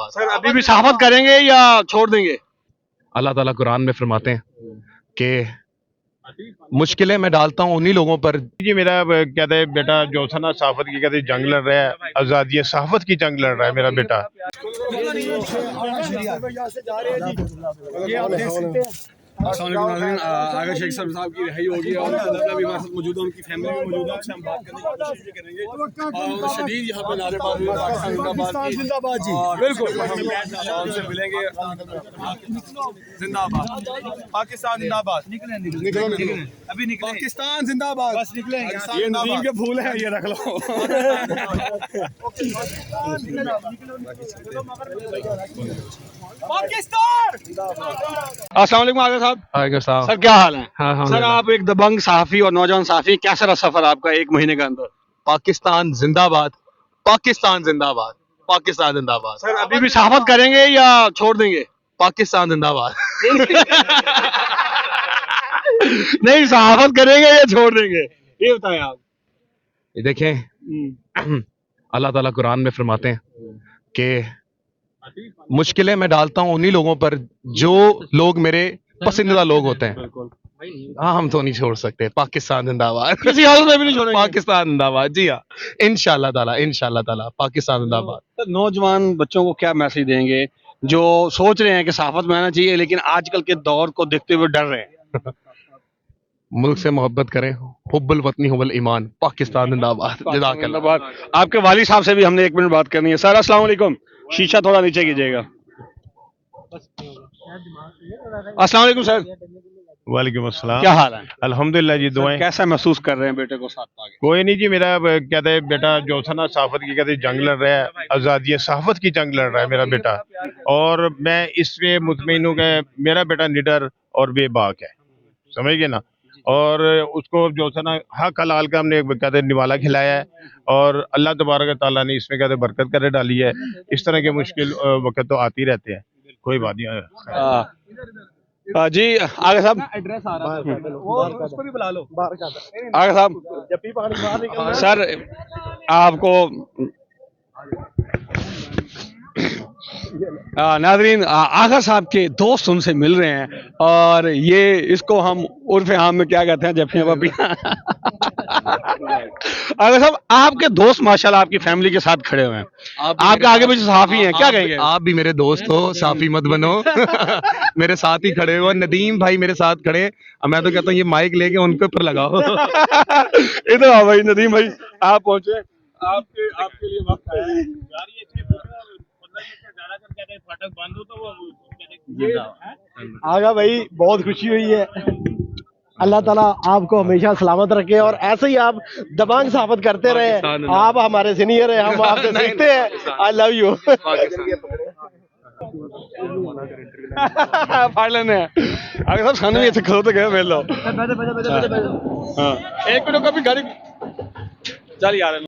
जिंदाबाद। सर अभी भी सहाफत करेंगे या छोड़ देंगे? अल्लाह ताला कुरान में फरमाते हैं कि मुश्किलें मैं डालता हूँ उन्हीं लोगों पर। जी मेरा कहते हैं बेटा जो था ना सहाफत की कहते जंग लड़ रहा है, आज़ादी सहाफत की जंग लड़ रहा है मेरा बेटा। आगा शेख साहब की रिहाई होगी और भी हमारे साथ मौजूद है, उनकी फैमिली भी मौजूद है, उनसे हम बात करने की कोशिश भी करेंगे। और शदीद यहाँ पे नारेबाजी पाकिस्तान जिंदाबाद जी, बिल्कुल उनसे मिलेंगे। जिंदाबाद पाकिस्तान जिंदाबाद, निकले अभी निकले पाकिस्तान जिंदाबाद, बस निकले। ये नीम के फूल है, ये रख लो। पाकिस्तान। अस्सलाम वालेकुम आगा साहब। सर क्या हाल है? सर आप एक दबंग सहाफी और नौजवान सहाफी, कैसा रहा सफर आपका एक महीने के अंदर? पाकिस्तान जिंदाबाद, पाकिस्तान जिंदाबाद, पाकिस्तान जिंदाबाद। सर अभी भी सहाफत करेंगे या छोड़ देंगे? पाकिस्तान जिंदाबाद। नहीं, सहाफत करेंगे या छोड़ देंगे, ये बताएं आप। ये देखें, अल्लाह ताला कुरान में फरमाते हैं कि मुश्किलें मैं डालता हूँ उन्हीं लोगों पर जो लोग मेरे पसंदीदा लोग होते हैं। हाँ, हम तो नहीं छोड़ सकते। पाकिस्तान जिंदाबाद, किसी हालत में भी नहीं छोड़ेंगे। पाकिस्तान जिंदाबाद। जी हाँ, इंशाल्लाह ताला पाकिस्तान जिंदाबाद। सर नौजवान बच्चों को क्या मैसेज देंगे जो सोच रहे हैं कि सहाफत में आना चाहिए लेकिन आजकल के दौर को देखते हुए डर रहे हैं? मुल्क से मोहब्बत करें, हुब्बुल वतनी हुब्बुल ईमान, पाकिस्तान जिंदाबाद। जिंदाबाद। आपके वालिद साहब से भी हमने एक मिनट बात करनी है। सर अस्सलाम वालेकुम, शीशा थोड़ा नीचे कीजिएगा। अस्सलाम वालेकुम सर, वालेकुम अस्सलाम। क्या हाल है? अल्हम्दुलिल्लाह जी, दुआएं। कैसा महसूस कर रहे हैं बेटे को साथ पाके? कोई नहीं जी, मेरा कहते हैं बेटा जो था ना सहाफत की कहते जंग लड़ रहा है, आज़ादी सहाफत की जंग लड़ रहा है मेरा बेटा। और मैं इसमें मुतमईन हूँ कि मेरा बेटा निडर और बेबाक है, समझ गए ना। और उसको जो था ना हक हलाल का हमने कहते निवाला खिलाया है और अल्लाह तबारक ताला ने इसमें कहते बरकत कर डाली है। इस तरह के मुश्किल वक्त तो आती रहते हैं, कोई बात नहीं। जी आगे साहब, एड्रेस आ रहा है, उसको भी बुला लो। आगे साहब। सर आपको नाज़रीन आगा साहब के दोस्त उनसे मिल रहे हैं और ये इसको हम उर्फ आम में क्या कहते हैं, जफियां पपियां। आगा साहब आपके दोस्त माशाल्लाह आपकी फैमिली के साथ खड़े हुए हैं, आपके आगे पीछे सहाफी हैं, क्या कहेंगे? आप भी मेरे दोस्त हो, साफी मत बनो। मेरे साथ ही खड़े हो, नदीम भाई मेरे साथ खड़े। मैं तो कहता हूँ ये माइक लेके उनके ऊपर लगाओ। इधर आओ भाई, नदीम भाई आप पहुंचे, आपके लिए वक्त आया है। आगा भाई बहुत खुशी हुई है, अल्लाह ताला आपको हमेशा सलामत रखे और ऐसे ही आप दबंग सहाफत करते रहे। आप हमारे सीनियर हैं, हम आपसे सीखते हैं। I love you. फाड़ लेने आगे सब खाने में खो तो गए मिल लो। एक मिनट कभी गाड़ी चल यार।